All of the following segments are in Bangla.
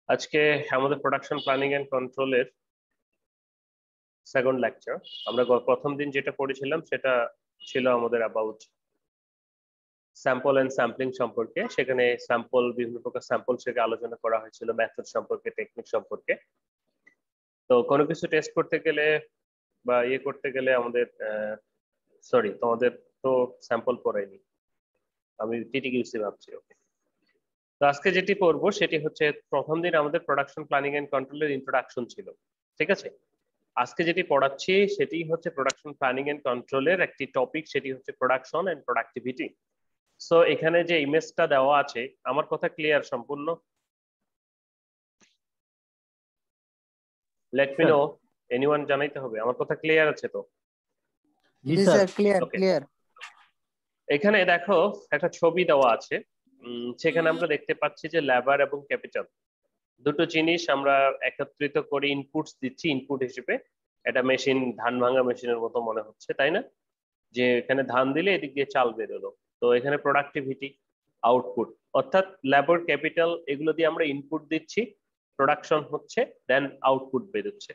আজকে আমাদের প্রোডাকশন প্ল্যানিং এন্ড কন্ট্রোলের সেকেন্ড লেকচার। আমরা প্রথম দিন যেটা পড়েছিলাম সেটা ছিল আমাদের অ্যাবাউট স্যাম্পল এন্ড স্যাম্পলিং সম্পর্কে। সেখানে স্যাম্পল, বিভিন্ন প্রকার স্যাম্পল থেকে আলোচনা করা হয়েছিল, মেথড সম্পর্কে, টেকনিক সম্পর্কে। তো কোনো কিছু টেস্ট করতে গেলে বা ইয়ে করতে গেলে আমাদের সরি, তোমাদের তো স্যাম্পল পড়াইনি, আমি টিটিকিউসি ভাবছি। ওকে, তো আজকে যেটি পড়বো সেটি হচ্ছে প্রথম দিন আমাদের প্রোডাকশন প্ল্যানিং এন্ড কন্ট্রোলের ইন্ট্রোডাকশন ছিল, ঠিক আছে। আজকে যেটি পড়াচ্ছি সেটি হচ্ছে প্রোডাকশন প্ল্যানিং এন্ড কন্ট্রোলের একটি টপিক, সেটি হচ্ছে প্রোডাকশন এন্ড প্রোডাক্টিভিটি। সো এখানে যে ইমেজটা দেওয়া আছে, আমার কথা ক্লিয়ার সম্পূর্ণ? লেট মি নো, এনিওয়ান জানাইতে হবে আমার কথা ক্লিয়ার আছে তো? জি স্যার, ক্লিয়ার ক্লিয়ার। এখানে দেখো একটা ছবি দেওয়া আছে, সেখানে আমরা দেখতে পাচ্ছি যে লেবার এবং ক্যাপিটাল দুটো জিনিস আমরা একত্রিত করে ইনপুটস দিচ্ছি। ইনপুট হিসেবে এটা মেশিন, ধান ভাঙা মেশিনের মতো মনে হচ্ছে, তাই না? যে এখানে ধান দিলে এদিক দিয়ে চাল বেরোলো। তো এখানে প্রোডাক্টিভিটি, আউটপুট, অর্থাৎ লেবার, ক্যাপিটাল এগুলো দিয়ে আমরা ইনপুট দিচ্ছি, প্রোডাকশন হচ্ছে, দেন আউটপুট বেরোচ্ছে।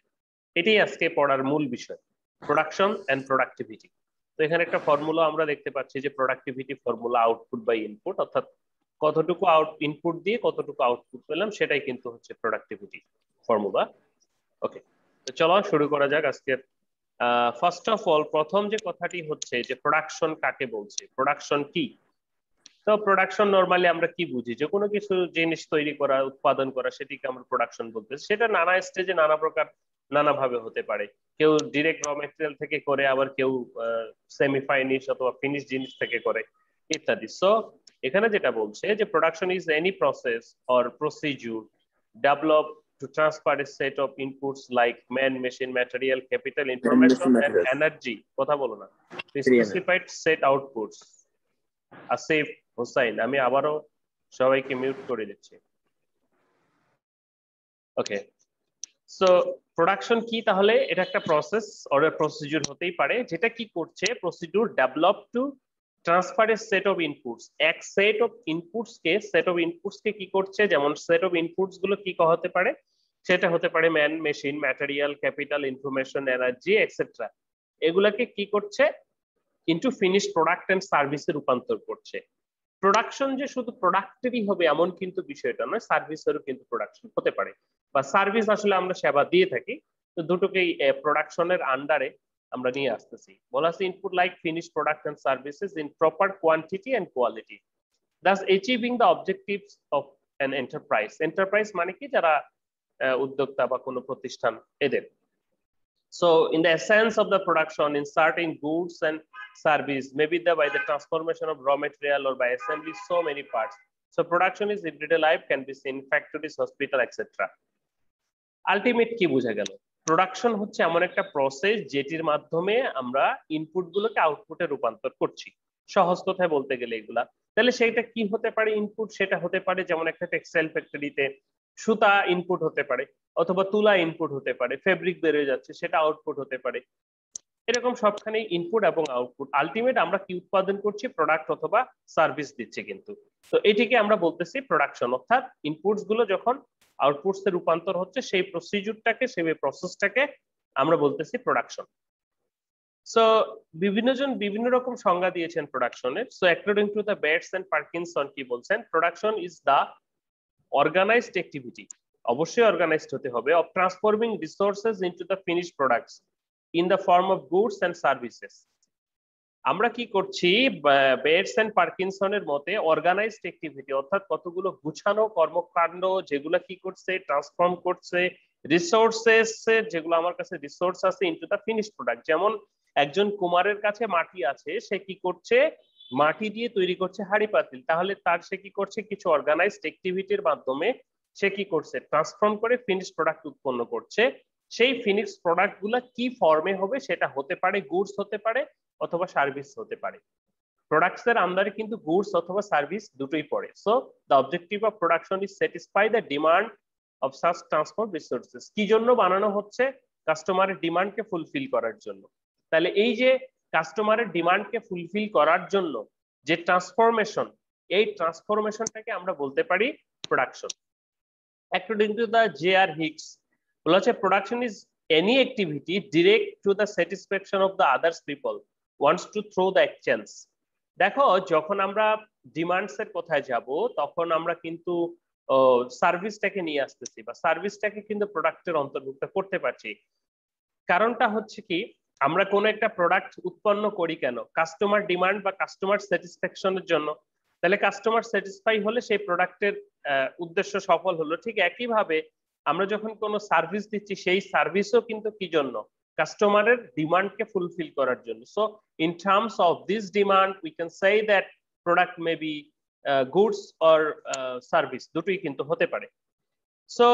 এটাই আজকে পড়ার মূল বিষয়, প্রোডাকশন এন্ড প্রোডাক্টিভিটি। তো এখানে একটা ফর্মুলা আমরা দেখতে পাচ্ছি যে productivity formula output by input, অর্থাৎ কতটুকু ইনপুট দিয়ে কতটুকু আউটপুট পেলাম সেটাই কিন্তু হচ্ছে প্রোডাক্টিভিটি ফর্মুলা। ওকে, তো চলো শুরু করা যাক আজকের। ফার্স্ট অফ অল, প্রথম যে কথাটি হচ্ছে যে প্রোডাকশন কাকে বলছে, প্রোডাকশন কি? তো প্রোডাকশন নরমালি আমরা কি বুঝি? যে কোনো কিছু জিনিস তৈরি করা, উৎপাদন করা, সেটিকে আমরা প্রোডাকশন বলতে। সেটা নানা স্টেজে নানা প্রকার, নানা ভাবে হতে পারে। কেউ ডিরেক্ট র মেটেরিয়াল থেকে করে, আবার কেউ সেমি ফাইনিশ অথবা ফিনিশ জিনিস থেকে করে, ইত্যাদি। সো এখানে যেটা বলছে যে production is any process or procedure develop to transfer a set of inputs like man, machine, material, capital, information and energy, কথা বলো না, specified set outputs। Asif Hossain, আমি আবারও সবাইকে মিউট করে দিচ্ছি। ওকে, সো প্রোডাকশন কি তাহলে? এটা একটা প্রসেস অর প্রসিডিউর হতেই পারে, যেটা কি করছে, procedure develop to transfer A set of inputs. এক সেট অফ ইনপুটস কে কি করছে, যেমন সেট অফ ইনপুটস গুলো কি হতে পারে, সেটা হতে পারে man, machine, material, capital, information, energy etcetera. এগুলাকে কি করছে, ইনটু ফিনিশ প্রোডাক্ট এন্ড সার্ভিসে রূপান্তর করছে। প্রোডাকশন যে শুধু প্রোডাক্টেরই হবে এমন কিন্তু বিষয়টা নয়, সার্ভিসেরও কিন্তু প্রোডাকশন হতে পারে, বা সার্ভিস আসলে আমরা সেবা দিয়ে থাকি। তো দুটোকেই প্রোডাকশনের আন্ডারে আমরা নিয়ে আসতেছি। বলা আছে input like finish product and services in proper quantity and quality, thus achieving the objectives of an enterprise. Enterprise মানে কি, যারা উদ্যোক্তা বা কোনো প্রতিষ্ঠান, এদের। So in the essence of the production, inserting goods and service, maybe by the transformation of raw material or by assembly so many parts. So production is everyday life, can be seen in factories, hospital, etc. Ultimate কি বোঝা গেল? প্রোডাকশন হচ্ছে এমন একটা প্রসেস যেটির মাধ্যমে আমরা ইনপুট গুলোকে আউটপুটে রূপান্তর করছি, সহজ কথায় বলতে গেলে এগুলা। তাহলে সেটা কি হতে পারে ইনপুট? সেটা হতে পারে যেমন একটা টেক্সটাইল ফ্যাক্টরিতে সুতা ইনপুট হতে পারে, অথবা তুলা ইনপুট হতে পারে, ফেব্রিক বেরিয়ে যাচ্ছে সেটা আউটপুট হতে পারে। এরকম সবখানে ইনপুট এবং আউটপুট, আলটিমেট আমরা কি উৎপাদন করছি, প্রোডাক্ট অথবা সার্ভিস দিচ্ছি কিন্তু। তো এটিকে আমরা বলতেছি প্রোডাকশন, অর্থাৎ ইনপুটস গুলো যখন আউটপুটস এ রূপান্তর হচ্ছে, সেই প্রসিডিউরটাকে, সেই প্রসেসটাকে আমরা বলতেছি প্রোডাকশন। সো বিভিন্ন জন বিভিন্ন রকম সংজ্ঞা দিয়েছেন প্রোডাকশনের। So according to the Bates and Parkinson কি বলছেন, production is the organized activity, অবশ্যই অর্গানাইজড হতে হবে, of transforming resources into the finish products in the form of goods and services. আমরা কি করছি, বেটস এন্ড পার্কিনসনের মতে অর্গানাইজড অ্যাক্টিভিটি, অর্থাৎ কতগুলো গুছানো কর্মকাণ্ড যেগুলো কি করছে, ট্রান্সফর্ম করছে রিসোর্সেস, যেগুলো আমার কাছে রিসোর্স আছে, ইনটু দ্য ফিনিশ প্রোডাক্ট। যেমন একজন কুমারের কাছে মাটি আছে, সে কি করছে, মাটি দিয়ে তৈরি করছে হাঁড়ি পাতিল। তাহলে তার সে কি করছে, কিছু অর্গানাইজড অ্যাক্টিভিটির মাধ্যমে সে কি করছে, ট্রান্সফর্ম করে ফিনিশ প্রোডাক্ট উৎপন্ন করছে। সেই ফিনিশ প্রোডাক্ট গুলা কি ফর্মে হবে, সেটা হতে পারে গুডস হতে পারে অথবা সার্ভিস হতে পারে। প্রোডাক্টস এর আন্ডারে কিন্তু গুডস অথবা সার্ভিস দুটোই পড়ে। So the objective of production is satisfy the demand of such transport resources. কি জন্য বানানো হচ্ছে? কাস্টমারের ডিমান্ডকে ফুলফিল করার জন্য। তাহলে এই যে কাস্টমারের ডিমান্ডকে ফুলফিল করার জন্য যে ট্রান্সফরমেশন, এই ট্রান্সফরমেশনটাকে আমরা বলতে পারি production. According to the J.R. Hicks, বলা হচ্ছে production is any activity direct to the satisfaction of the others people wants to throw the exchange. দেখো যখন আমরা ডিমান্ডস এর কথায় যাব তখন আমরা কিন্তু সার্ভিসটাকে নিয়ে আসতেছি বা সার্ভিসটাকে কিন্তু প্রোডাক্টের অন্তর্ভুক্ত করতে পারছি। কারণটা হচ্ছে কি, আমরা কোনো একটা প্রোডাক্ট উৎপন্ন করি কেন? কাস্টমার ডিমান্ড বা কাস্টমার স্যাটিসফ্যাকশনের জন্য। তাহলে কাস্টমার স্যাটিসফাই হলে সেই প্রোডাক্টের উদ্দেশ্য সফল হলো। ঠিক একইভাবে আমরা যখন কোনো সার্ভিস দিচ্ছি সেই সার্ভিসও কিন্তু কি জন্য? কাস্টমারের ডিমান্ডকে ফুলফিল করার জন্য। So in terms of this demand we can say that product may be goods or service, দুটোই কিন্তু হতে পারে। সো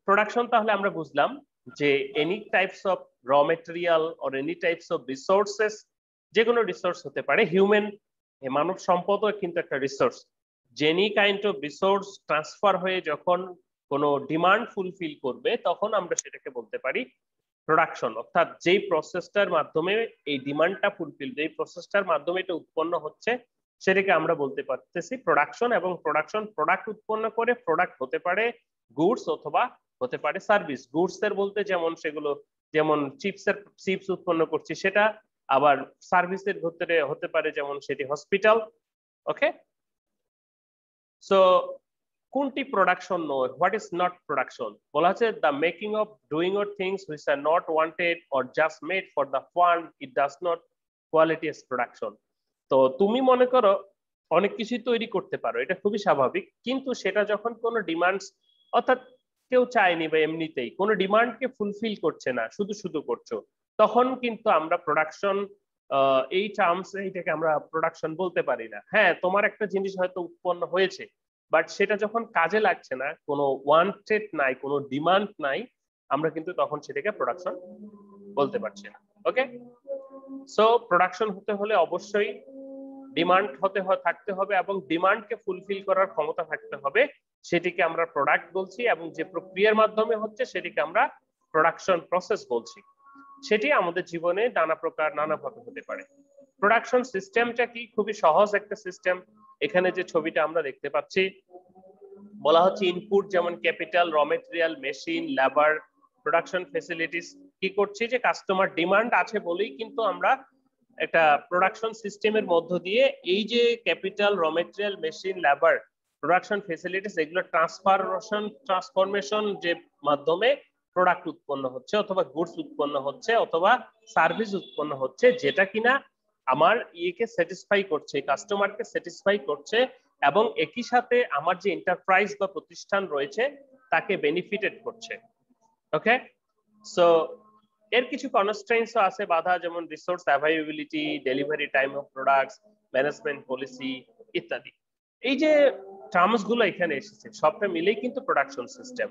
প্রোডাকশন তাহলে আমরা বুঝলাম যে এনি টাইপস অফ র material or any types of resources, যে কোনো রিসোর্স হতে পারে। হিউম্যান মানব সম্পদও কিন্তু একটা রিসোর্স। যেনি কাইন্ড অফ রিসোর্স ট্রান্সফার হয়ে যখন কোনো ডিমান্ড ফুলফিল করবে তখন আমরা সেটাকে বলতে পারি প্রোডাকশন। অর্থাৎ যেই প্রসেসটার মাধ্যমে এই ডিমান্ডটা ফুলফিল, যেই প্রসেসটার মাধ্যমে এটা উৎপন্ন হচ্ছে সেটাকে আমরা বলতে পারতেছি প্রোডাকশন। এবং প্রোডাকশন প্রোডাক্ট উৎপন্ন করে, প্রোডাক্ট হতে পারে গুডস অথবা হতে পারে সার্ভিস। গুডস এর বলতে যেমন সেগুলো, যেমন চিপস উৎপন্ন করছি সেটা, আবার সার্ভিসের ভিতরে হতে পারে যেমন সেটি হসপিটাল। ওকে, সো কোনটি প্রোডাকশন নয়, হোয়াট ইজ নট প্রোডাকশন? বলা আছে the making of doing or things which are not wanted or just made for the fun, it does not quality S production. তো তুমি মনে করো অনেক কিছুই তৈরি করতে পারো, এটা খুবই স্বাভাবিক, কিন্তু সেটা যখন কোনো ডিমান্ডস, অর্থাৎ কেউ চায়নি বা এমনিতেই কোনো ডিমান্ডকে ফুলফিল করছে না, শুধু শুধু করছো, তখন কিন্তু আমরা প্রোডাকশন এই টার্মস এইটাকে আমরা প্রোডাকশন বলতে পারি না। হ্যাঁ, তোমার একটা জিনিস হয়তো উৎপন্ন হয়েছে, বাট সেটা যখন কাজে লাগছে না, কোনো ওয়ান্টেড নাই, কোনো ডিমান্ড নাই, আমরা কিন্তু তখন সেটাকে প্রোডাকশন বলতে পারছি না। ওকে, সো প্রোডাকশন হতে হলে অবশ্যই ডিমান্ড থাকতে হবে এবং ডিমান্ডকে ফুলফিল করার ক্ষমতা থাকতে হবে, সেটিকে আমরা প্রোডাক্ট বলছি। এবং যে প্রক্রিয়ার মাধ্যমে হচ্ছে সেটিকে আমরা প্রোডাকশন প্রসেস বলছি। সেটি আমাদের জীবনে নানাভাবে হতে পারে। প্রোডাকশন সিস্টেমটা কি? খুবই সহজ একটা সিস্টেম। এখানে যে ছবিটা আমরা দেখতে পাচ্ছি, বলা হচ্ছে ইনপুট যেমন ক্যাপিটাল, র material, machine, labour, production facilities. কি করছি যে কাস্টমার ডিমান্ড আছে বলেই কিন্তু আমরা একটা প্রোডাকশন সিস্টেমের মধ্য দিয়ে এই যে ক্যাপিটাল, র material, machine, labour, production facilities, এগুলো ট্রান্সফরমেশন যে মাধ্যমে প্রোডাক্ট উৎপন্ন হচ্ছে অথবা গুডস উৎপন্ন হচ্ছে অথবা সার্ভিস উৎপন্ন হচ্ছে, যেটা কিনা আমার ইয়েকে স্যাটিসফাই করছে, কাস্টমারকে স্যাটিসফাই করছে এবং একই সাথে আমার যে এন্টারপ্রাইজ বা প্রতিষ্ঠান রয়েছে তাকে বেনিফিটেড করছে। ওকে, সো এর কিছু কনস্ট্রেইনস আছে, বাধা, যেমন resource availability, delivery time of products, management policy ইত্যাদি। এই যে টার্মস গুলো এখানে এসেছে সবটা মিলেই কিন্তু প্রোডাকশন সিস্টেম।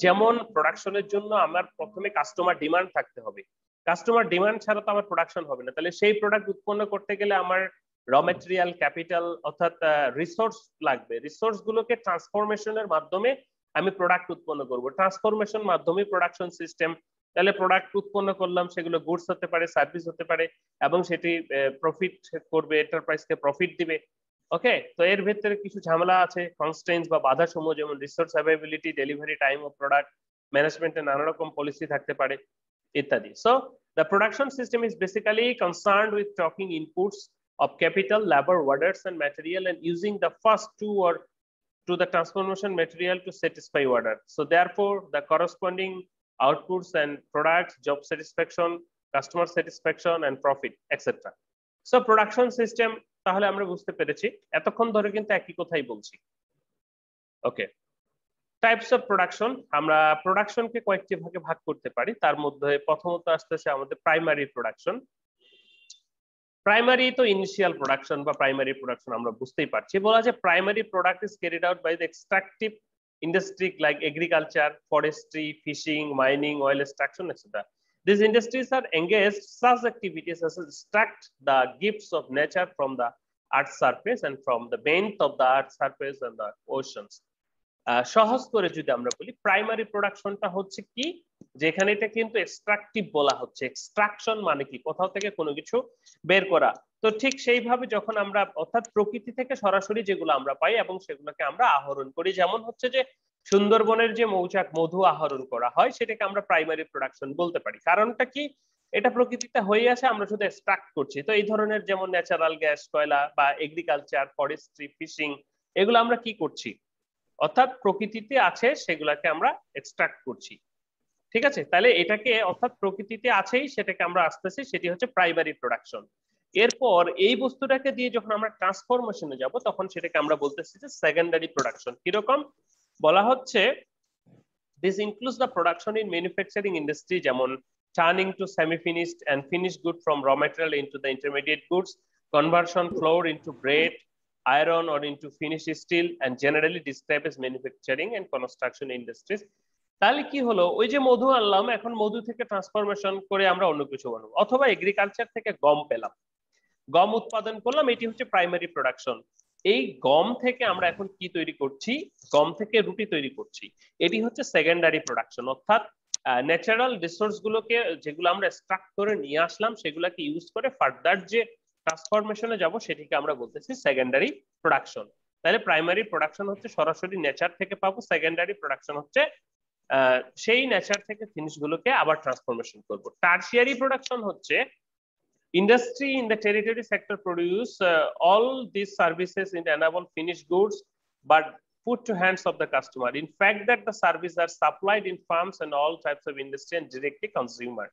যেমন প্রোডাকশনের জন্য আমার প্রথমে কাস্টমার ডিমান্ড থাকতে হবে, কাস্টমার ডিমান্ড ছাড়া তো আমার প্রোডাকশন হবে না। তাহলে সেই প্রোডাক্ট উৎপন্ন করতে গেলে আমার র মেটেরিয়াল, ক্যাপিটাল অর্থাৎ রিসোর্স লাগবে। রিসোর্স গুলোকে ট্রান্সফরমেশনের মাধ্যমে আমি প্রোডাক্ট উৎপন্ন করব, ট্রান্সফরমেশন মাধ্যমে প্রোডাকশন সিস্টেম। তাহলে প্রোডাক্ট উৎপন্ন করলাম, সেগুলো গুডস হতে পারে, সার্ভিস হতে পারে এবং সেটি প্রফিট করবে, এন্টারপ্রাইজকে প্রফিট দিবে। ওকে, তো এর ভিতরে কিছু ঝামেলা আছে, কনস্ট্রেইনস বা বাধা সমূহ, যেমন resource availability, delivery time of product, ম্যানেজমেন্টে নানা রকম পলিসি থাকতে পারে ইত্যাদি। So the production system is basically concerned with talking inputs of capital, labor, orders and material and using the first two or to the transformation material to satisfy order. So therefore the corresponding outputs and products, job satisfaction, customer satisfaction and profit, etc. So production system তাহলে আমরা বুঝতে পেরেছি, এতক্ষণ ধরে কিন্তু একই কথাই বলছি। ওকে, টাইপস অফ প্রোডাকশন, আমরা প্রোডাকশনকে কয়েকটি ভাগে ভাগ করতে পারি। তার মধ্যে প্রথমত আসতেছে আমাদের প্রাইমারি প্রোডাকশন। প্রাইমারি তো ইনিশিয়াল প্রোডাকশন বা প্রাইমারি প্রোডাকশন আমরা বুঝতেই পারছি। বলা যায় primary product is carried out by the extractive industry like agriculture, forestry, fishing, mining, oil extraction etcetera. These industries are engaged such activities as extract the gifts of nature from the earth's surface and from the vent of the earth's surface and the oceans. সহজ করে যদি আমরা বলি, প্রাইমারি প্রোডাকশনটা হচ্ছে কি, যেখানে এটা কিন্তু এক্সট্রাকটিভ বলা হচ্ছে। এক্সট্রাকশন মানে কি? কোথাও থেকে কোনো কিছু বের করা। তো ঠিক সেইভাবে যখন আমরা, অর্থাৎ প্রকৃতি থেকে সরাসরি যেগুলো আমরা পাই এবং সেগুলোকে আমরা আহরণ করি, যেমন হচ্ছে যে সুন্দরবনের যে মৌচাক মধু আহরণ করা হয় সেটাকে আমরা প্রাইমারি প্রোডাকশন বলতে পারি। কারণটা কি? এটা প্রকৃতিতে হয়ে আছে, আমরা শুধু এক্সট্রাক্ট করছি। তো এই ধরনের যেমন ন্যাচারাল গ্যাস, কয়লা বা এগ্রিকালচার, ফরেস্ট্রি, ফিশিং, এগুলো আমরা কি করছি? অর্থাৎ প্রকৃতিতে আছে সেগুলাকে আমরা এক্সট্রাক্ট করছি। ঠিক আছে, তাহলে এটাকে অর্থাৎ প্রকৃতিতে আছেই সেটাকে আমরা আসতেছি, সেটি হচ্ছে প্রাইমারি প্রোডাকশন। এরপর এই বস্তুটাকে দিয়ে যখন আমরা ট্রান্সফরমেশনে যাব তখন সেটাকে আমরা বলতেছি যে সেকেন্ডারি প্রোডাকশন। কিরকম বলা হচ্ছে? This includes the production in manufacturing industry, যেমন turning to semi-finished and finished good from raw material into the intermediate goods, conversion flour into bread, iron or into finished steel, and generally described as manufacturing and construction industries. তাহলে কি হলো? ওই যে মধু আনলাম, এখন মধু থেকে ট্রান্সফরমেশন করে আমরা অন্য কিছু বানাবো, অথবা এগ্রিকালচার থেকে গম পেলাম, গম উৎপাদন করলাম, এটি হচ্ছে প্রাইমারি প্রোডাকশন। এই গম থেকে আমরা এখন কি তৈরি করছি? গম থেকে রুটি তৈরি করছি, এটি হচ্ছে সেকেন্ডারি প্রোডাকশন। অর্থাৎ ন্যাচারাল রিসোর্স গুলোকে যেগুলো আমরা এক্সট্রাক্ট করে নিয়ে আসলাম সেগুলোকে ইউজ করে ফার্দার যে ট্রান্সফরমেশনে যাব সেটিকে আমরা বলতেছি সেকেন্ডারি প্রোডাকশন। তাহলে প্রাইমারি প্রোডাকশন হচ্ছে সরাসরি নেচার থেকে পাবো, সেকেন্ডারি প্রোডাকশন হচ্ছে সেই নেচার থেকে জিনিসগুলোকে আবার ট্রান্সফরমেশন করব। টারশিয়ারি প্রোডাকশন হচ্ছে industry in the territory sector produce all these services in enable finished goods but put to hands of the customer. In fact that the services are supplied in farms and all types of industry and directly consumer.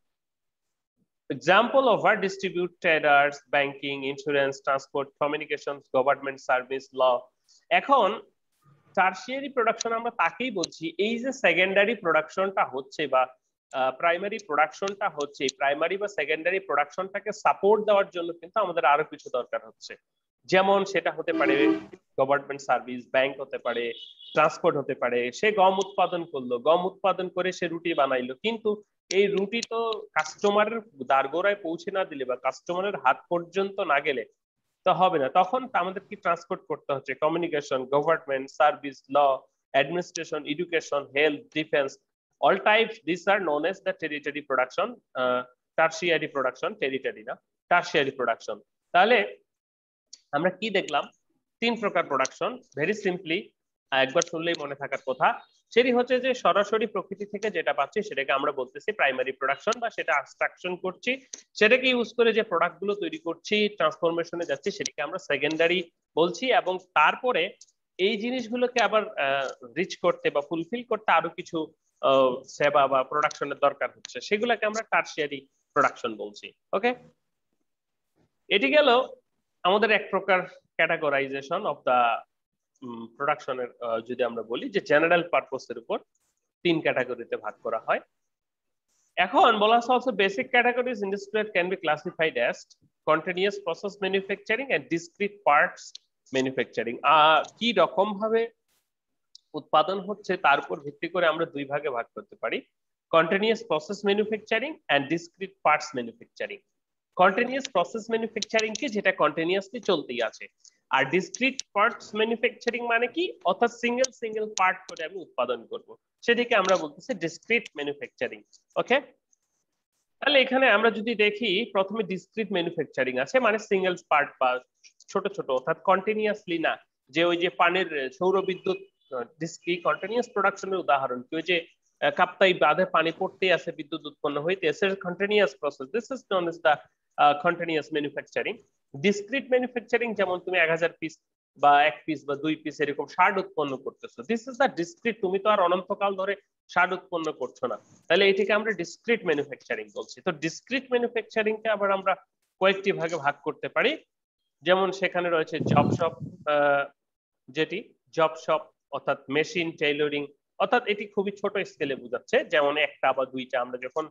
Example of our distributors, banking, insurance, transport, communications, government service, law. এখন টারশিয়ারি প্রোডাকশন আমরা তাকেই বলছি এই যে সেকেন্ডারি প্রোডাকশনটা হচ্ছে বা প্রাইমারি প্রোডাকশনটা হচ্ছে, প্রাইমারি বা সেকেন্ডারি প্রোডাকশনটাকে সাপোর্ট দেওয়ার জন্য কিন্তু আমাদের আরো কিছু দরকার হচ্ছে। যেমন সেটা হতে পারে গভর্নমেন্ট সার্ভিস, ব্যাংক হতে পারে, ট্রান্সপোর্ট হতে পারে। সে গম উৎপাদন করলো, গম উৎপাদন করে সে রুটি বানাইলো, কিন্তু এই রুটি তো কাস্টমারের দ্বারগোড়ায় পৌঁছে না দিলে বা কাস্টমারের হাত পর্যন্ত না গেলে তো হবে না। তখন আমাদের কি ট্রান্সপোর্ট করতে হচ্ছে? Communication, government service, law, administration, education, health, defence, all types these are known as the tertiary production, tertiary production, tertiary না, tertiary production। তাহলে আমরা কি দেখলাম? তিন প্রকার প্রোডাকশন। ভেরি সিম্পলি একবার শুনলেই মনে থাকার কথা, সেটি হচ্ছে যে সরাসরি প্রকৃতি থেকে যেটা পাচ্ছি সেটাকে আমরা বলতেছি প্রাইমারি প্রোডাকশন, বা সেটা এক্সট্রাকশন করছি, সেটাকে ইউজ করে যে প্রোডাক্ট গুলো তৈরি করছি, ট্রান্সফরমেশনে যাচ্ছি, সেটাকে আমরা সেকেন্ডারি বলছি। এবং তারপরে এই জিনিসগুলোকে আবার রিচ করতে বা ফুলফিল করতে আরো কিছু সেবা বা প্রোডাকশনের দরকার হচ্ছে, সেগুলোকে আমরা টারশিয়ারি প্রোডাকশন বলছি। ওকে, এটি গেল আমাদের এক প্রকার ক্যাটাগরাইজেশন অফ দা প্রোডাকশনের। যদি আমরা বলি যে জেনারেল পারপোজের উপর তিন ক্যাটাগরিতে ভাগ করা হয়। এখন বলা হচ্ছে also basic categories industrial can be classified as continuous process manufacturing and discrete parts manufacturing. কি রকম ভাবে উৎপাদন হচ্ছে তার উপর ভিত্তি করে আমরা দুই ভাগে ভাগ করতে পারি, continuous process manufacturing and discrete parts manufacturing. Continuous process manufacturing কি? যেটা কন্টিনিউয়াসলি চলতেই আছে। আর ডিসক্রিট পার্টস ম্যানুফ্যাকচারিং মানে কি? অর্থাৎ সিঙ্গেল সিঙ্গেল পার্ট করে আমি উৎপাদন করব, সেটাকে আমরা বলতেছি ডিসক্রিট ম্যানুফ্যাকচারিং। ওকে, তাহলে এখানে আমরা যদি দেখি প্রথমে ডিসক্রিট ম্যানুফ্যাকচারিং আছে, মানে সিঙ্গেল পার্ট বা ছোট ছোট, অর্থাৎ কন্টিনিউয়াসলি না। যে ওই যে পানির সৌর বিদ্যুৎ ডিসক্রিট কন্টিনিউয়াস প্রোডাকশনের উদাহরণ কি? ওই যে কাপ্তাই বাঁধে পানি পড়তেই আছে, বিদ্যুৎ উৎপন্ন হইতেছে, continuous process, this is known as the continuous manufacturing. Discrete manufacturing যেমন তুমি 1000 পিস বা 1 পিস বা 2 পিস এরকম শার্ট উৎপন্ন করতেছো, দিস ইজ দা ডিসক্রিট। তুমি তো আর অনন্তকাল ধরে শার্ট উৎপন্ন করছো না, তাহলে এটাকে আমরা ডিসক্রিট ম্যানুফ্যাকচারিং বলছি। তো ডিসক্রিট ম্যানুফ্যাকচারিং কে আবার আমরা কয়েকটি ভাগে ভাগ করতে পারি। যেমন সেখানে রয়েছে জব শপ, যেটি জব শপ অর্থাৎ মেশিন টেইলরিং, অর্থাৎ এটি খুবই ছোট স্কেলে বোঝাচ্ছে, যেমন একটা বা দুইটা। আমরা যখন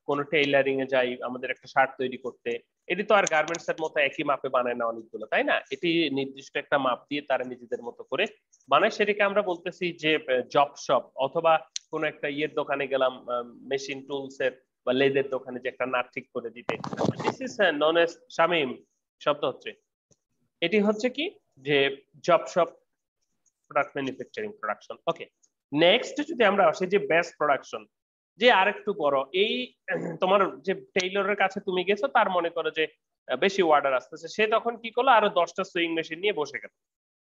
কোন টেইলারিং এ যাই আমাদের একটা শার্ট তৈরি করতে, এটি তো আর গার্মেন্টস এর মতো একই মাপে বানায় না অনেকগুলো, তাই না? এটি নির্দিষ্ট একটা মাপ দিয়ে তারা নিজেদের মতো করে বানায়, সেটাকে আমরা বলতেছি যে জব শপ। অথবা কোন একটা ইয়ের দোকানে গেলাম, মেশিন টুলস এর বা লেদের দোকানে, যে একটা নাট ঠিক করে দিতে, দিস ইজ নন এজ শামিম শব্দ হচ্ছে, এটি হচ্ছে কি যে job shop product manufacturing production. Okay, next যদি আমরা আসি যে বেস্ট প্রোডাকশন, যে আরেকটু বড়। এই তোমার যে টেইলরের কাছে তুমি গেছো, তার মনে করো যে বেশি অর্ডার আসতেছে, সে তখন কি করলো? আরো 10টা সুইং মেশিন নিয়ে বসে গেল,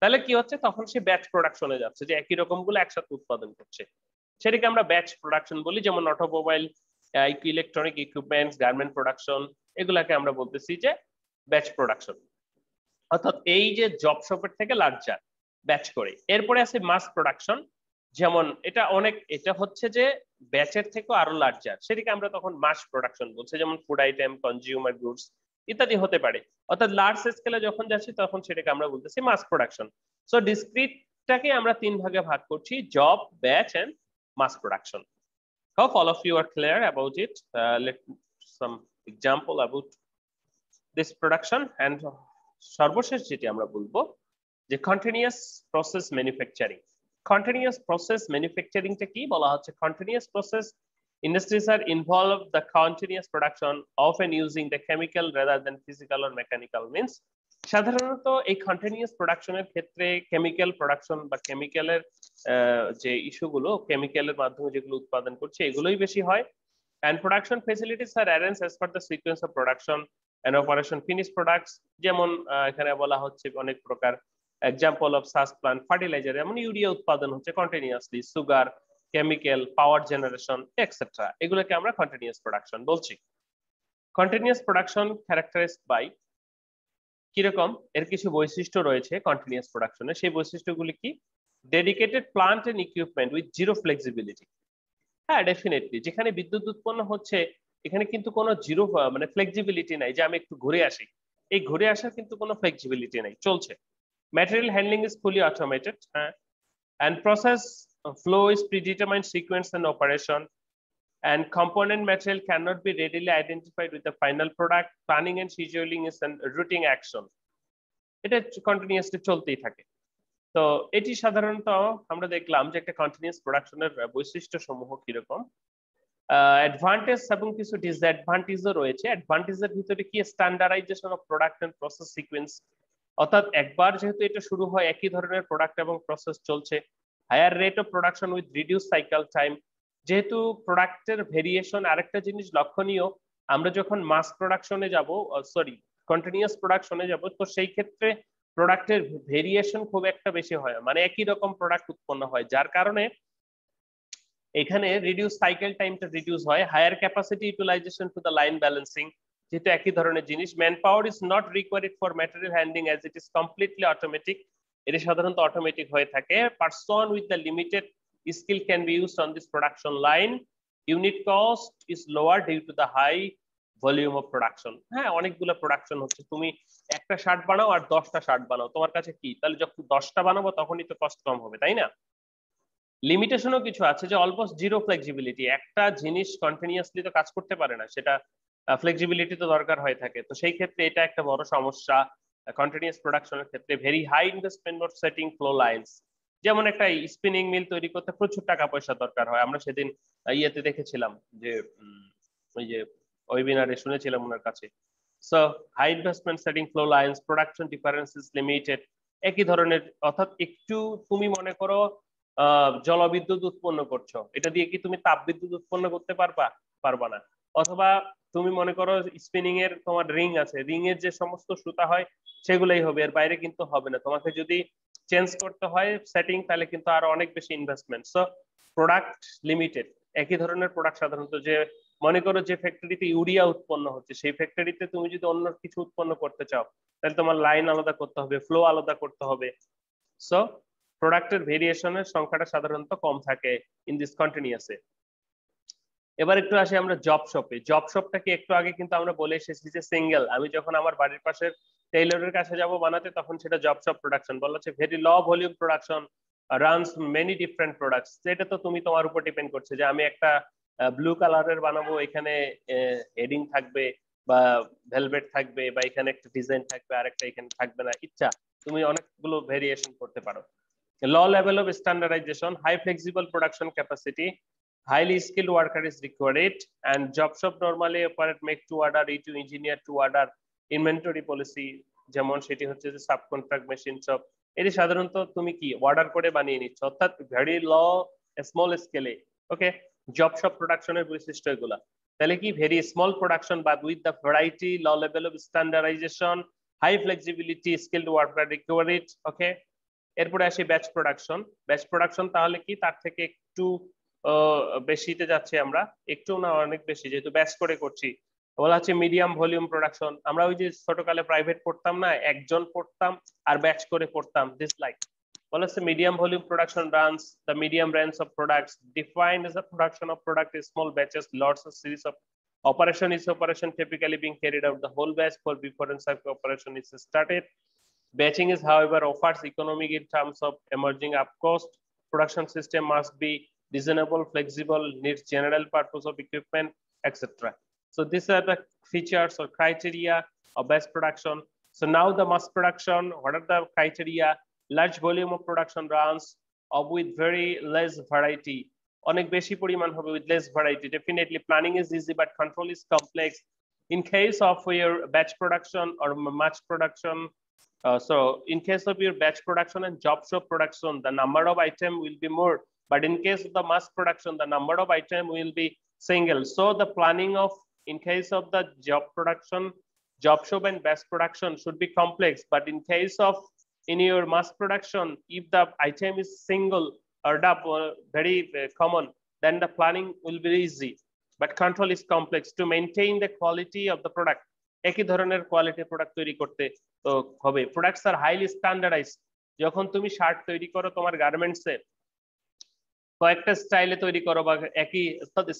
তাহলে কি হচ্ছে, তখন সে ব্যাচ প্রোডাকশনে যাচ্ছে, যে একই রকম গুলো একসাথে উৎপাদন করছে, সেটাকে আমরা ব্যাচ প্রোডাকশন বলি। যেমন automobile, electronic equipments, garment production, এগুলাকে আমরা বলতেছি যে ব্যাচ প্রোডাকশন। অর্থাৎ এই যে জব শপের থেকে লার্জার ব্যাচ করে। এরপরে আছে মাস প্রোডাকশন, যেমন এটা হচ্ছে যে ব্যাচের থেকেও আরো লার্জার, সেটাকে আমরা তখন মাস প্রোডাকশন বলছি। যেমন ফুড আইটেম, কনজিউমার গুডস ইত্যাদি হতে পারে। অর্থাৎ লার্জ স্কেলে যখন যাচ্ছি তখন সেটাকে আমরা বলতেছি মাস প্রোডাকশন। সো ডিসক্রিটটাকে আমরা 3 ভাগে ভাগ করছি: job, batch and mass production. Hope all of you are clear about it. Let some example about this production. And সর্বশেষ যেটি আমরা বলবো যে continuous process manufacturing. Continuous process ম্যানুফ্যাকচারিংটা কি বলা হচ্ছে? Continuous process industries are involved the continuous production often using the chemical rather than physical or mechanical means. সাধারণত এই কন্টিনিউয়াস প্রোডাকশনের ক্ষেত্রে কেমিক্যাল প্রোডাকশন বা কেমিক্যালের যে ইস্যুগুলো, কেমিক্যালের মাধ্যমে যেগুলো উৎপাদন করছে এগুলোই বেশি হয়। And production facilities are arranged as per the sequence of production and operation finished products. যেমন এখানে বলা হচ্ছে অনেক প্রকার এক্সাম্পল অফ সাস প্লান্ট, ফার্টিলাইজার, যেমন ইউরিয়া উৎপাদন হচ্ছে কন্টিনিউয়াসলি, সুগার, কেমিক্যাল, পাওয়ার জেনারেশন এক্সেট্রা, এগুলোকে আমরা কন্টিনিউয়াস প্রোডাকশন বলছি। কন্টিনিউয়াস প্রোডাকশন ক্যারেক্টারাইজড বাই কিরকম? এর কিছু বৈশিষ্ট্য রয়েছে কন্টিনিউয়াস প্রোডাকশনে। সেই বৈশিষ্ট্যগুলি কি? Dedicated plant and equipment with zero flexibility. হ্যাঁ, ডেফিনেটলি যেখানে বিদ্যুৎ উৎপন্ন হচ্ছে এখানে কিন্তু কোনো জিরো মানে ফ্লেক্সিবিলিটি নাই যে আমি একটু ঘুরে আসি, এই ঘুরে আসার কিন্তু কোনো ফ্লেক্সিবিলিটি নাই, চলছে। Material handling is fully automated, হ্যাঁ, and process flow is predetermined sequence and operation, and component material cannot be readily identified with the final product. Planning and scheduling is a routine action. এটা কন্টিনিউয়াসলি চলতেই থাকে। তো এটি সাধারণত আমরা দেখলাম যে একটা কন্টিনিউয়াস প্রোডাকশনের বৈশিষ্ট্য সমূহ কিরকম। অ্যাডভান্টেজ এবং কিছু ডিসঅ্যাডভান্টেজও রয়েছে। অ্যাডভান্টেজের ভিতরে কি? Standardisation of product and process sequence, অর্থাৎ একবার যেহেতু এটা শুরু হয় একই ধরনের প্রোডাক্ট এবং প্রসেস চলছে। Higher rate of production with reduce cycle time, যেহেতু প্রোডাক্টের ভেরিয়েশন। আরেকটা জিনিস লক্ষণীয়, আমরা যখন মাস প্রোডাকশনে যাব, সরি কন্টিনিউয়াস প্রোডাকশনে যাব, তো সেই ক্ষেত্রে প্রোডাক্টের ভেরিয়েশন খুব একটা বেশি হয়, মানে একই রকম প্রোডাক্ট উৎপন্ন হয়, যার কারণে এখানে রিডিউস সাইকেল টাইমটা রিডিউস হয়। Higher capacity utilisation to the line balancing, যেহেতু একই ধরনের জিনিস। Man power is not required for material handling as it is completely automatic, এটি সাধারণত অটোমেটিক হয়ে থাকে। Person with the limited skill can be used on this production line. Unit cost is lower due to the high volume of production. হ্যাঁ, অনেকগুলো প্রোডাকশন হচ্ছে, তুমি একটা শার্ট বানাও আর 10টা শার্ট বানাও, তোমার কাছে কি তাহলে যখন 10টা বানাবো তখনই তো কস্ট কম হবে, তাই না? লিমিটেশনও কিছু আছে, যে অলমোস্ট জিরো ফ্লেক্সিবিলিটি, একটা জিনিস কন্টিনিউয়াসলি তো কাজ করতে পারে না, সেটা ফ্লেক্সিবিলিটি তো দরকার হয়ে থাকে। তো সেই ক্ষেত্রে এটা একটা বড় সমস্যা কন্টিনিউয়াস প্রোডাকশনের ক্ষেত্রে। Very high investment for setting flow lines, যেমন একটা স্পিনিং মিল তৈরি করতে প্রচুর টাকা পয়সা দরকার হয়। আমরা সেদিন ইয়েতে দেখেছিলাম যে ওই যে ওয়েবিনারে শুনেছিলাম ওনার কাছে। So high investment setting flow lines, production difference is limited, একই ধরনের। অর্থাৎ একটু তুমি মনে করো জলবিদ্যুৎ উৎপন্ন করছো, এটা দিয়ে কি তুমি তাপবিদ্যুৎ উৎপন্ন করতে পারবা না। অথবা তুমি মনে করো স্পিনিং এর তোমার রিং আছে, রিং এর যে সমস্ত সুতা হয় সেগুলোই হবে, এর বাইরে কিন্তু হবে না। তোমাকে যদি চেঞ্জ করতে হয় সেটিং, তাহলে কিন্তু আরো অনেক বেশি ইনভেস্টমেন্ট। So product limited. একই ধরনের প্রোডাক্ট সাধারণত, যে মনে করো যে ফ্যাক্টরিতে ইউরিয়া উৎপন্ন হচ্ছে, সেই ফ্যাক্টরিতে তুমি যদি অন্য কিছু উৎপন্ন করতে চাও তাহলে তোমার লাইন আলাদা করতে হবে, ফ্লো আলাদা করতে হবে। সো প্রোডাক্টের ভেরিয়েশনের সংখ্যাটা সাধারণত কম থাকে ইন দিস কন্টিনিউয়াসে। এবার একটু আসি আমরা জব শপে। জব শপটাকে একটু আগে কিন্তু আমরা বলে এসেছি যে সিঙ্গেল, আমি যখন আমার বাড়ির পাশের টেইলরের কাছে যাব বানাতে, তখন সেটা জব শপ প্রোডাকশন বলা হচ্ছে। Very low volume production runs many different products, যেটা তো তুমি তোমার উপর ডিপেন্ড করছে যে আমি একটা ব্লু কালারের বানাবো, এখানে হেডিং থাকবে বা ভেলভেট থাকবে, বা এখানে একটা ডিজাইন থাকবে আর একটা এখানে থাকবে না, ইচ্ছা তুমি অনেকগুলো ভেরিয়েশন করতে পারো। Low level of standardization, high flexible production capacity, highly skilled worker is required, and job shop normally operate make to order, e to engineer to order inventory policy, যেমন সেটি হচ্ছে যে সাব কন্ট্রাক্ট মেশিন শপ। এটি সাধারণত তুমি কি অর্ডার করে বানিয়ে নিচ্ছ, অর্থাৎ ভেরি লো স্মল স্কেলে। ওকে, জব শপ প্রোডাকশনের বৈশিষ্ট্য এগুলা। তাহলে কি? Very small production but with the variety, low level of standardization, high flexibility, skilled worker required. Okay, এরপরে আসি ব্যাচ প্রোডাকশন। ব্যাচ প্রোডাকশন তাহলে কি, তার থেকে একটু বেশিতে যাচ্ছি আমরা, একটু না অনেক বেশি, যেহেতু ব্যাচ করে করছি। বলা হচ্ছে মিডিয়াম ভলিউম প্রোডাকশন। আমরা ওই যে ছোটকালে প্রাইভেট পড়তাম না, একজন পড়তাম আর ব্যাচ করে পড়তাম, দিস লাইক। বলা হচ্ছে medium volume production runs the medium range of products defined as a production of product in small batches, lots of series of operation typically being carried out the whole batch for before and after operation is started. Batching is, however, offers economic in terms of emerging up cost. Production system must be reasonable, flexible, needs general purpose of equipment, etc. So these are the features or criteria of batch production. So now the mass production, what are the criteria? Large volume of production runs of with very less variety. অনেক বেশি পরিমাণ হবে with less variety. Definitely planning is easy but control is complex. In case of your batch production or mass production, so in case of your batch production and job shop production, the number of item will be more, but in case of the mass production, the number of item will be single. So the planning of, in case of the job production, job shop and batch production should be complex, but in case of in your mass production, if the item is single or very common, then the planning will be easy, but control is complex to maintain the quality of the product. একই ধরনের কোয়ালিটি প্রোডাক্ট তৈরি করতে হবে। Products are highly standardise. যখন তুমি শার্ট তৈরি করো তোমার গার্মেন্টসে, কয়েকটা স্টাইলে তৈরি করো বা একই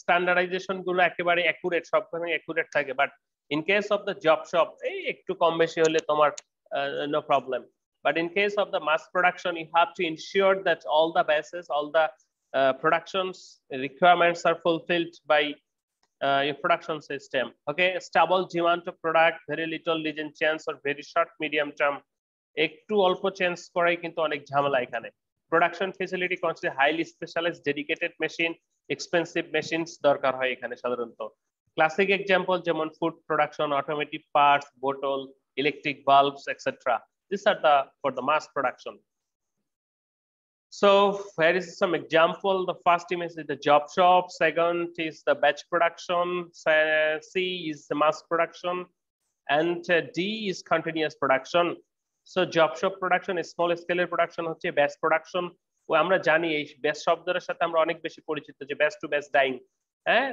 স্ট্যান্ডার্ডাইজেশন গুলো একেবারে অ্যাকুরেট, সবখানে অ্যাকুরেট থাকে, but in case of the job shop এই একটু কম বেশি হলে তোমার no problem. But in case of the mass production, you have to ensure that all the bases, all the productions requirements are fulfilled by your production system. Okay, stable demand of product, very little legend chance or very short medium term. একটু অল্প চেঞ্জ করাই কিন্তু অনেক ঝামেলা এখানে। Production facility constant highly specialised dedicated machine, expensive machines দরকার হয় এখানে সাধারণত। ক্লাসিক এক্সাম্পল যেমন ফুড প্রোডাকশন, অটোমেটিক পার্টস, বোতল, electric bulbs, etcetera. These are the for the mass production. So here is some example. The first image is the job shop, second is the batch production, C is the mass production, and D is continuous production. So job shop production is small scale production হচ্ছে, batch production ও আমরা জানি এই batch শব্দের সাথে আমরা অনেক বেশি পরিচিত, যে batch to batch ডাইং, হ্যাঁ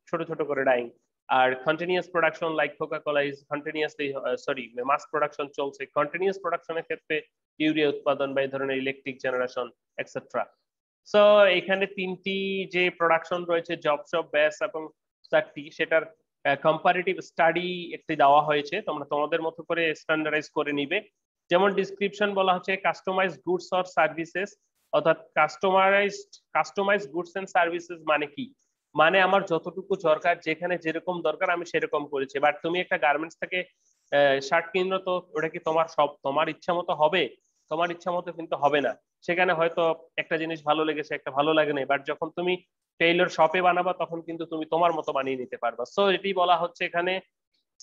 ছোট ছোট করে ডাইং। আর continuous production like Coca Cola is continuously, sorry mass production চলছে। কন্টিনিউয়াস প্রোডাকশনের ক্ষেত্রে ইউরিয়া উৎপাদন বা এই ধরনের ইলেকট্রিক জেনারেশন এটসেট্রা। সো এখানে তিনটি যে প্রোডাকশন রয়েছে, জব শপ, ব্যাচ এবং চারটি, সেটার কম্পারেটিভ স্টাডি একটি দেওয়া হয়েছে, তোমরা তোমাদের মতো করে স্ট্যান্ডার্ডাইজ করে নিবে। যেমন ডিসক্রিপশন বলা হচ্ছে কাস্টমাইজড গুডস অর সার্ভিসেস, অর্থাৎ কাস্টমাইজড গুডস এন্ড সার্ভিসেস মানে কি, মানে আমার যতটুকু দরকার, যেখানে যেরকম দরকার আমি সেরকম করেছি। বাট তুমি একটা গার্মেন্টস থেকে শার্ট কিনলো, তো ওটা কি তোমার সব তোমার ইচ্ছা মতো হবে? তোমার ইচ্ছা মতো কিন্তু হবে না। সেখানে হয়তো একটা জিনিস ভালো লেগেছে, একটা ভালো লাগে না, বাট যখন তুমি টেইলর শপে বানাবা তখন কিন্তু তুমি তোমার মতো বানিয়ে নিতে পারবা। সো এটি বলা হচ্ছে এখানে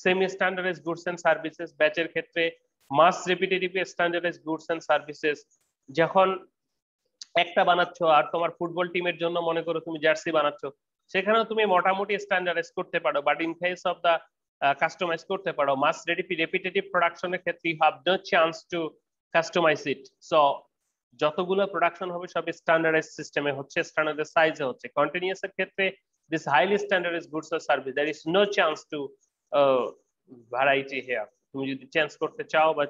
semi standardize goods and services. ব্যাচের ক্ষেত্রে mass repetitive standardize goods and services. যখন একটা বানাচ্ছ আর তোমার ফুটবল টিমের জন্য মনে করো তুমি জার্সি বানাচ্ছ, সেখানেও তুমি মোটামুটি স্ট্যান্ডার্ডাইজ করতে পারো, but in case of the customise করতে পারো। মাস রিপিটেটিভ প্রোডাকশনের ক্ষেত্রে you have no chance to customise it. So যতগুলো প্রোডাকশন হবে সব স্ট্যান্ডার্ডাইজ সিস্টেমে হচ্ছে, স্ট্যান্ডার্ডাইজ সাইজে হচ্ছে। কন্টিনিউয়াস এর ক্ষেত্রে this highly standardise goods or service, there is no chance to variety here. তুমি যদি চেঞ্জ করতে চাও বা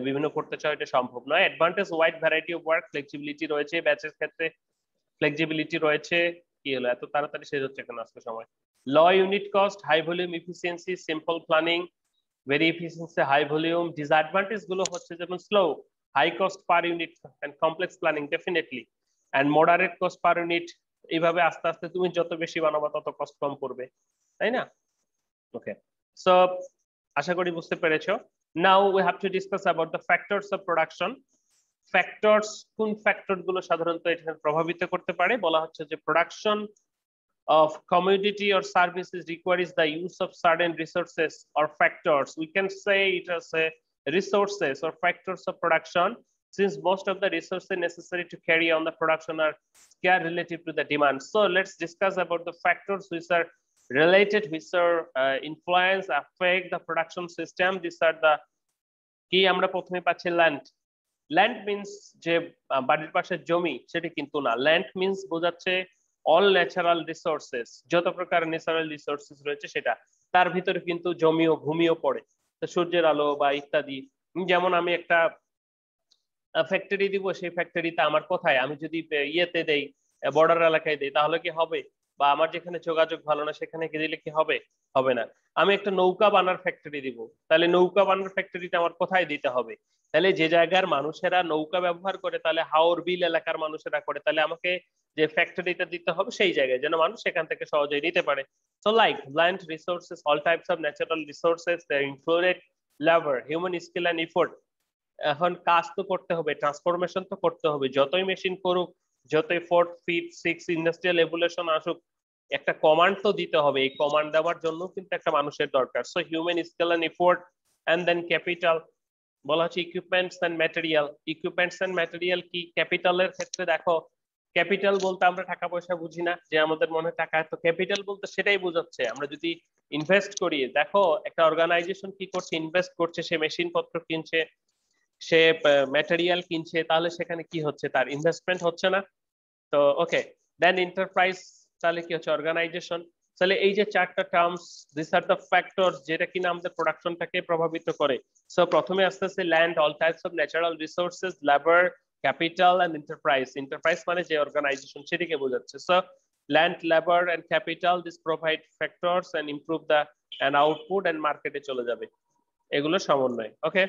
বিভিন্ন করতে চাও, এটা সম্ভব নয়। Advantage wide variety of work, flexibility রয়েছে ব্যাচের ক্ষেত্রে, ফ্লেক্সিবিলিটি রয়েছে। কি হলো এত তাড়াতাড়ি শেষ হচ্ছে কেন আজকে সময়? Low unit cost, high volume efficiency, simple planning, very efficiency, high volume. Disadvantage গুলো হচ্ছে যেমন slow, high cost per unit and complex planning definitely, and moderate cost per unit. এইভাবে আস্তে আস্তে তুমি যত বেশি বানাবা তত কস্ট কম পড়বে, তাই না? ওকে, সো আশা করি বুঝতে পেরেছো। Now we have to discuss about the factors of production. Factors, কোন ফ্যাক্টর গুলো সাধারণত এটা প্রভাবিত করতে পারে? বলা হচ্ছে যে production of commodity or services requires the use of certain resources or factors. We can say it as a resources or factors of production, since most of the resources necessary to carry on the production are scarce relative to the demand. So let's discuss about the factors which are related, which are influence, affect the production system. These are the কি আমরা প্রথমে পাচ্ছি ল্যান্ড, ল্যান্ড মিন্স যে বাড়ির পাশে জমি, সেটা কিন্তু না। ল্যান্ড মিন্স বোঝাচ্ছে অল ন্যাচারাল রিসোর্সেস, যত প্রকার ন্যাচারাল রিসোর্সেস রয়েছে সেটা। তার ভিতরে কিন্তু জমিও ভূমিও পড়ে, সূর্যের আলো বা ইত্যাদি। যেমন আমি একটা ফ্যাক্টরি দিব, সেই ফ্যাক্টরিতে আমার কোথায়, আমি যদি ইয়েতে দেই, বর্ডার এলাকায় দেই, তাহলে কি হবে? বা আমার যেখানে যোগাযোগ ভালো না সেখানে কি দিলে কি হবে? হবে না। আমি একটা নৌকা বানার ফ্যাক্টরি দিব, তাহলে নৌকা বানার ফ্যাক্টরিটা আমার কোথায় দিতে হবে? তাহলে যে জায়গার মানুষেরা নৌকা ব্যবহার করে, তাহলে হাওর বিল এলাকার মানুষেরা করে, তাহলে আমাকে যে ফ্যাক্টরিটা দিতে হবে সেই জায়গায়, যেন মানুষ সেখান থেকে সহজেই নিতে পারে। So like land resources, all types of natural resources, they included labor, human skill and effort। এখন কাজ তো করতে হবে, ট্রান্সফরমেশন তো করতে হবে, যতই মেশিন করুক, যতই 4th 5th 6th industrial evolution আসুক, একটা কমান্ড তো দিতে হবে। এই কমান্ড দেওয়ার জন্য কিন্তু একটা মানুষের দরকার। So human skill and effort and then capital. বলা হচ্ছে equipments and material. Equipments and material কি? ক্যাপিটালের ক্ষেত্রে দেখো, ক্যাপিটাল বলতে আমরা টাকা পয়সা বুঝি না যে আমাদের মনে টাকা, তো ক্যাপিটাল বলতে সেটাই বোঝাচ্ছে আমরা যদি ইনভেস্ট করি। দেখো একটা অর্গানাইজেশন কি করছে, ইনভেস্ট করছে, সে মেশিন পত্র কিনছে, সে ম্যাটেরিয়াল কিনছে, তাহলে সেখানে কি হচ্ছে? তার ইনভেস্টমেন্ট হচ্ছে না? তো ওকে, দেন এন্টারপ্রাইজ, তাহলে কি হচ্ছে? অর্গানাইজেশন। তাহলে এই যে চারটা terms, this are the factors যেটা কিনা আমাদের প্রোডাকশনটাকে প্রভাবিত করে। সো প্রথমে আসতেছে land, all types of natural resources, labour, capital and enterprise. Enterprise মানে যে অর্গানাইজেশন, সেটাকে বোঝাচ্ছে। So land, labour and capital, this provide factors and improve the and output and মার্কেটে চলে যাবে, এগুলো সমন্বয়। ওকে,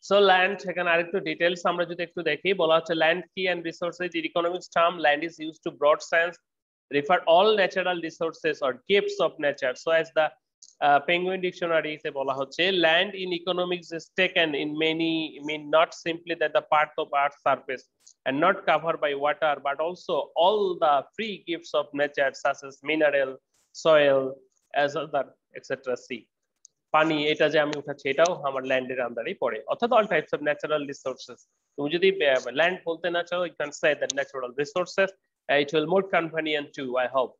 সো ল্যান্ড, এখানে আরেকটু ডিটেলস আমরা যদি একটু দেখি, বলা হচ্ছে ল্যান্ড কি and resources. In economics term, land is used to broad sense refer all natural resources or gifts of nature. So as the Penguin Dictionary তে বলা হচ্ছে, land in economics is taken in many mean not simply that the part of earth's surface and not covered by water, but also all the free gifts of nature such as mineral, soil, as other etc. sea। পানি, এটা যে আমি উঠাচ্ছি, এটাও আমার ল্যান্ডের আন্ডারেই পড়ে, অর্থাৎ all types of natural resources. তুমি যদি ল্যান্ড বলতে না চাও, you can say that natural resources. It will more convenient to, I hope.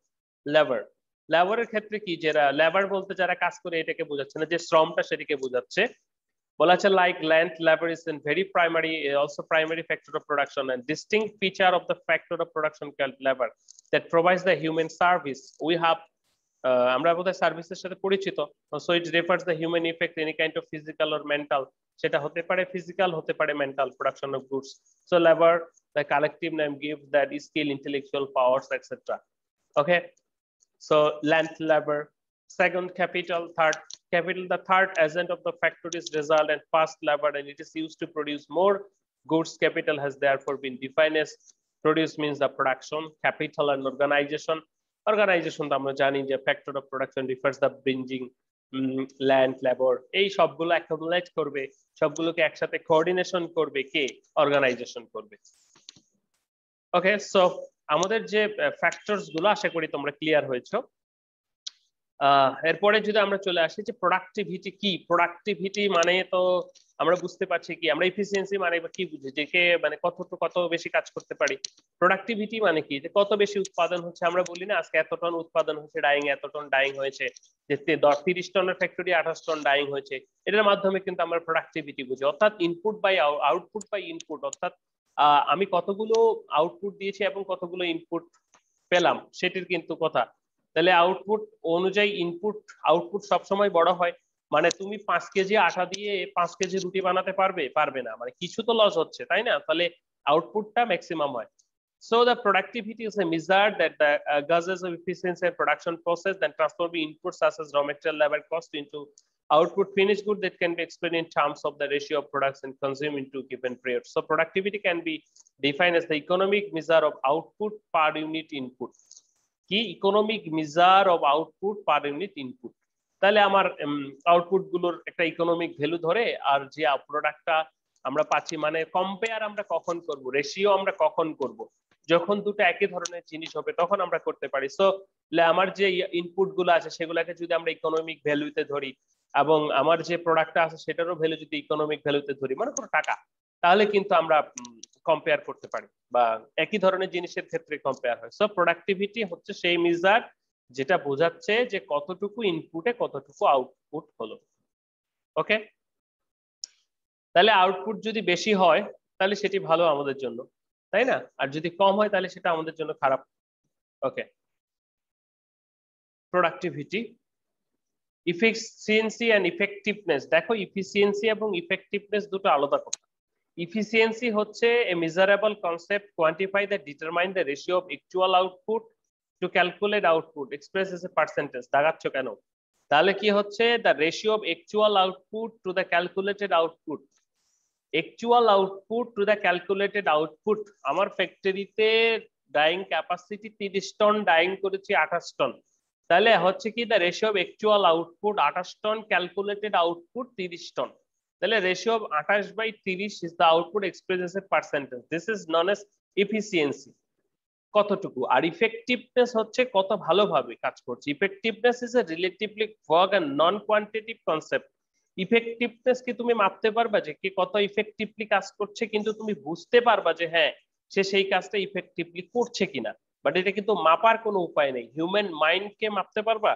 Labour, লেবারের ক্ষেত্রে কি, যারা লেবার বলতে যারা কাজ করে এটাকে বোঝাচ্ছে না, যে শ্রমটা সেটাকে বোঝাচ্ছে। বলা আছে like land, labour is an very primary, also primary factor of production and distinct feature of the factor of production called labour that provides the human service. We have, আমরা বোধহয় সার্ভিসের সাথে পরিচিত। So it refers the human effect any kind of physical or mental, সেটা হতে পারে ফিজিক্যাল, হতে পারে mental, production of goods. So labour, the collective name gives that skill, intellectual powers, etc. Okay, so land, labor. Second, capital. Third, capital, the third agent of the factory's result, and first, labor, and it is used to produce more goods. Capital has therefore been defined as, produce means the production, capital and organization. Organization তো আমরা জানি যে factor of production refers the bringing land, labor, এই সবগুলো accumulate করবে, সবগুলোকে একসাথে কোঅর্ডিনেশন করবে কে? অর্গানাইজেশন করবে। ওকে, সো আমাদের যে ফ্যাক্টরস গুলো, আশা করি তোমরা ক্লিয়ার হয়েছো। এরপরে যদি আমরা চলে আসি যে প্রোডাক্টিভিটি কি। প্রোডাক্টিভিটি মানে তো আমরা বুঝতে পারছি কি, আমরা এফিসিয়েন্সি মানে কি বুঝি, যে কে মানে কত বেশি কাজ করতে পারি। প্রোডাক্টিভিটি মানে কি, যে কত বেশি উৎপাদন হচ্ছে। আমরা বলি না আজকে এত টন উৎপাদন হচ্ছে, ডাইং এত টন ডাইং হয়েছে, যে 30 টনের ফ্যাক্টরি 28 টন ডাইং হয়েছে। এটার মাধ্যমে কিন্তু আমরা প্রোডাক্টিভিটি বুঝি, অর্থাৎ input by output by input, অর্থাৎ আমি কতগুলো আউটপুট দিয়েছি এবং কতগুলো ইনপুট পেলাম, সেটির কিন্তু কথা। তাহলে আউটপুট অনুযায়ী ইনপুট, আউটপুট সবসময় বড় হয়। মানে তুমি 5 কেজি আটা দিয়ে 5 কেজি রুটি বানাতে পারবে না, মানে কিছু তো লস হচ্ছে, তাই না? তাহলে আউটপুটটা ম্যাক্সিমাম হয়। So the productivity is a measure that the gauges of efficiency and production process, then transform inputs such as raw material, labor cost into output finished good that can be explained in terms of the ratio of products and consumed into given period. So productivity can be defined as the economic measure of output per unit input. কি? Economic measure of output per unit input. তাহলে আমার আউটপুট গুলোর একটা ইকোনমিক ভ্যালু ধরে, আর যে প্রোডাক্টটা আমরা পাচ্ছি, মানে কম্পেয়ার আমরা কখন করব, রেশিও আমরা কখন করব, যখন দুটো একই ধরনের জিনিস হবে তখন আমরা করতে পারি। সো আমার যে ইনপুট গুলো আছে সেগুলোকে যদি আমরা ইকোনমিক ভ্যালুতে ধরি, এবং আমার যে প্রোডাক্টটা আছে সেটারও ভ্যালু যদি ইকোনমিক ভ্যালুতে ধরি, মানে কোনো টাকা, তাহলে কিন্তু আমরা কম্পেয়ার করতে পারি, বা একই ধরনের জিনিসের ক্ষেত্রে কম্পেয়ার হয়। সো প্রোডাক্টিভিটি হচ্ছে সেই মেজার যেটা বোঝাচ্ছে যে কতটুকু ইনপুটে কতটুকু আউটপুট হলো। ওকে, তাহলে আউটপুট যদি বেশি হয় তাহলে সেটি ভালো আমাদের জন্য, তাই না? আর যদি কম হয় তাহলে সেটা আমাদের জন্য খারাপ। Okay, productivity, efficiency and effectiveness. দেখো ইফিসিয়েন্সি এবং ইফেক্টিভনেস দুটো আলাদা কথা। ইফিসিয়েন্সি হচ্ছে a measurable concept quantify that determine the ratio of actual output to calculate output express as a percentage. দাগাচ্ছ কেন? তাহলে কি হচ্ছে, the ratio of actual output to the calculated output. Actual output to the calculated output. আমার ফ্যাক্টরিতে ডাইং ক্যাপাসিটি 30 টন, ডাইং করেছি 28 টন, তাহলে হচ্ছে কি the ratio of actual output 28 ton, calculated output 30 ton. তাহলে ratio of 28/30 is the output expressed as a percentage. This is known as efficiency, কতটুকু। আর ইফেক্টিভনেস হচ্ছে কত ভালোভাবে কাজ করছে। Effectiveness is a relatively vague and non quantitative concept. Effectiveness কি তুমি মাপতে পারবা যে কে কত ইফেক্টিভলি কাজ করছে, কিন্তু তুমি বুঝতে পারবা যে হ্যাঁ সে সেই কাজটা ইফেক্টিভলি করছে কিনা, বাট এটা কিন্তু মাপার কোনো উপায় নেই। হিউম্যান মাইন্ড কে মাপতে পারবা?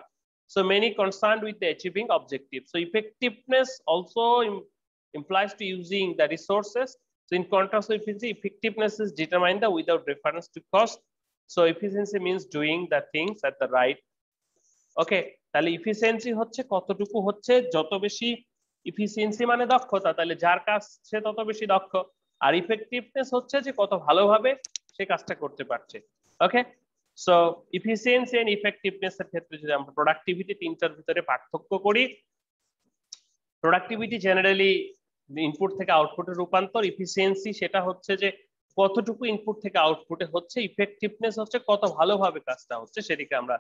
So many concerned with the achieving objective. So effectiveness also implies to using the resources. So in contrast to efficiency, effectiveness is determined without reference to cost. So efficiency means doing the things at the right. ওকে, তাহলে ইফিসিয়েন্সি হচ্ছে কতটুকু হচ্ছে, যত বেশি ইফিসিয়েন্সি মানে দক্ষতা, তাহলে যার কাজ সে তত বেশি দক্ষ। আর ইফেক্টিভনেস হচ্ছে যে কত ভালোভাবে সে কাজটা করতে পারছে। ওকে, সো ইফিসিয়েন্সি এন্ড ইফেক্টিভনেস এর ক্ষেত্রে যদি আমরা প্রোডাক্টিভিটি তিনটার ভিতরে পার্থক্য করি, প্রোডাক্টিভিটি জেনারেলি ইনপুট থেকে আউটপুটে রূপান্তর, ইফিসিয়েন্সি সেটা হচ্ছে যে কতটুকু ইনপুট থেকে আউটপুটে হচ্ছে, ইফেক্টিভনেস হচ্ছে কত ভালোভাবে কাজটা হচ্ছে, সেটিকে আমরা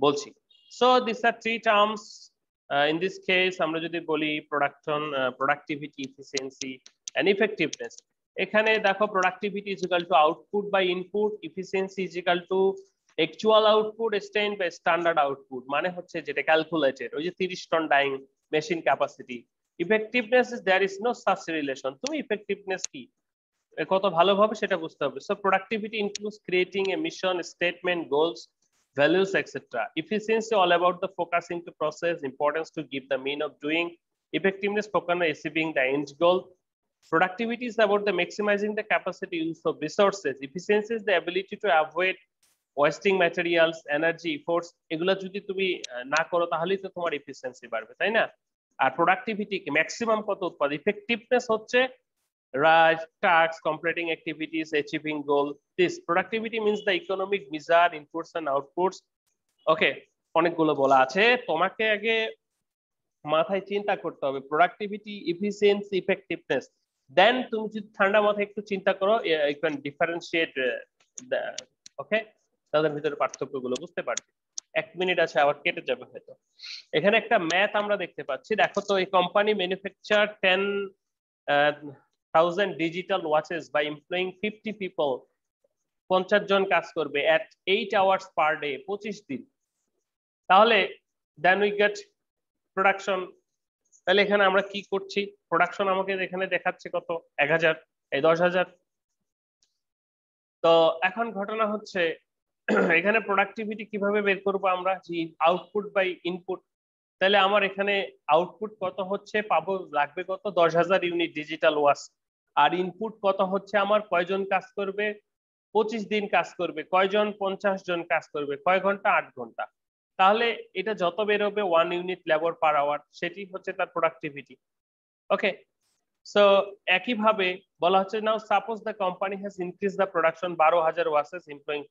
বলছি। So these are three terms. In this case আমরা যদি বলি production, productivity, efficiency and effectiveness. এখানে দেখো productivity is equal to output by input, efficiency is equal to actual output stain by standard output, মানে হচ্ছে যেটা ক্যালকুলেটেড, ওই যে 30 ton dyeing machine capacity. Effectiveness is there is no such relation. তুমি ইফেক্টিভনেস কি কত ভালোভাবে সেটা বুঝতে হবে। So productivity includes creating a mission statement, goals, values, etc. Efficiency all about the focusing to process, importance to give the mean of doing, effectiveness focus on achieving the end goal. Productivity is about the maximizing the capacity use of resources. Efficiency is the ability to avoid wasting materials, energy, efforts. এগুলা যদি তুমি না করো তাহলেই তো তোমার এফিসিয়েন্সি বাড়বে, তাই না? আর প্রোডাক্টিভিটি ম্যাক্সিমাম কত উৎপাদন। ইফেক্টিভনেস হচ্ছে right tasks, completing activities, achieving goal. This productivity means the economic measure inputs and outputs. Okay, অনেকগুলো বলা আছে, তোমাকে আগে মাথায় চিন্তা করতে হবে প্রোডাক্টিভিটি, এফিসিয়েন্সি, ইফেক্টিভনেস। দেন তুমি যদি ঠান্ডা মাথায় একটু চিন্তা করো, ইউ ক্যান ডিফারেন্সিয়েট। ওকে, তাদের ভিতরে পার্থক্যগুলো বুঝতে পারবে। 1 মিনিট আছে, আবার কেটে যাবে হয়তো। এখানে একটা ম্যাথ আমরা দেখতে পাচ্ছি, দেখো তো, এই company manufacture 10,000 digital watches by employing 50 people. 50 জন কাজ করবে at 8 hours per day, 25 দিন। তাহলে then we get production। তাহলে এখানে আমরা কি করছি, প্রোডাকশন আমাকে এখানে দেখাচ্ছে কত, 1000, এই 10,000। তো এখন ঘটনা হচ্ছে এখানে প্রোডাক্টিভিটি কিভাবে বের করবো আমরা, যে আউটপুট বাই ইনপুট। তাহলে আমার এখানে আউটপুট কত হচ্ছে, পাবো লাগবে কত, 10,000 ইউনিট ডিজিটাল ওয়াচ। আর ইনপুট কত হচ্ছে আমার, কয়জন কাজ করবে, 25 দিন কাজ করবে, কয়জন, 50 জন কাজ করবে, কয় ঘন্টা, 8 ঘন্টা। তাহলে এটা যত বেরোবে 1 ইউনিট লেবার পার আওয়ার, সেটি হচ্ছে তার প্রোডাক্টিভিটি। ওকে, সো একইভাবে বলা হচ্ছে now suppose the company has increase the production 12,000 watches employing